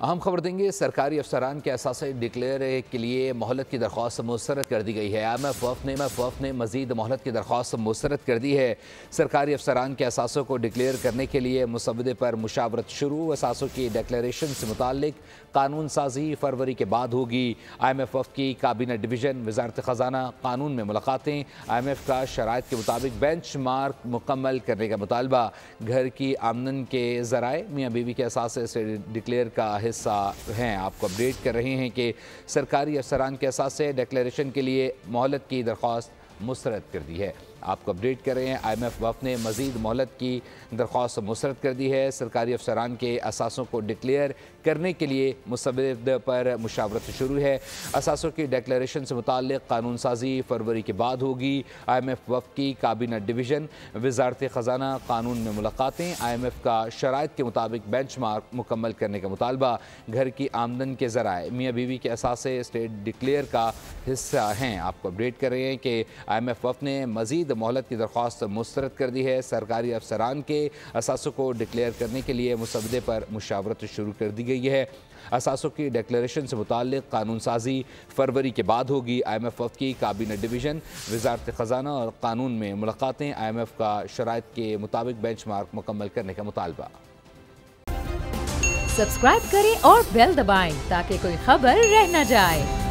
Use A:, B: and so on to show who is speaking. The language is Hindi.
A: अहम खबर देंगे। सरकारी अफसरान के असासे डिक्लेयर के लिए मोहलत की दरख्वास्त मुस्तरद कर दी गई है। IMF ने मजीद मोहलत की दरख्वास्त मुस्तरद कर दी है। सरकारी अफसरान के असासों को डिक्लेयर करने के लिए मुसवदे पर मुशावरत शुरू। असासों की डिक्लेरेशन से मुतालिक कानून साजी फरवरी के बाद होगी। IMF की काबीना डिवीज़न वजारत ख़जाना कानून में मुलाकातें। IMF का शराइत के मुताबिक बेंच मार्क मुकम्मल करने का मुतालबा। घर की आमदन के ज़राए मियाँ बीवी के असासे से डिक्लेयर का हिस्सा हैं। आपको अपडेट कर रहे हैं कि सरकारी अफसरान के असासे डिक्लेरेशन के लिए मोहलत की दरख्वास्त मुस्तरद कर दी है। आपको अपडेट कर रहे हैं। IMF ने मजीद मोहलत की दरख्वास्त मुस्तरद कर दी है। सरकारी अफसरान के असासों को डिक्लेयर करने के लिए मुसवदे पर मुशावरत शुरू है। असासों की डिक्लेरेशन से मुताल्लिक़ कानून साजी फरवरी के बाद होगी। IMF की काबीना डिवीज़न वजारत ख़जाना कानून में मुलाकातें। IMF का शराइत के मुताबिक बेंच मार्क मुकम्मल करने का मुतालबा। घर की आमदन के ज़राए मियाँ बीवी के असासे स्टेट डिक्लेयर का हिस्सा हैं। आपको अपडेट कर रहे हैं कि IMF ने मजीद मोहलत की दरख्वास्त मुस्तरद कर दी है। सरकारी अफसरान के असासों को डिक्लेयर करने के लिए मुसवदे पर मुशावरत शुरू कर दी गई है। असासों की डिक्लेरेशन से मुताल्लिक़ कानून साजी फरवरी के बाद होगी। IMF की काबीना डिवीज़न वजारत ख़जाना और कानून में मुलाकातें। IMF का शराइत के मुताबिक बेंच मार्क मुकम्मल करने का मुतालबा।
B: सब्सक्राइब करें और बेल दबाएं ताकि कोई खबर रह न जाए।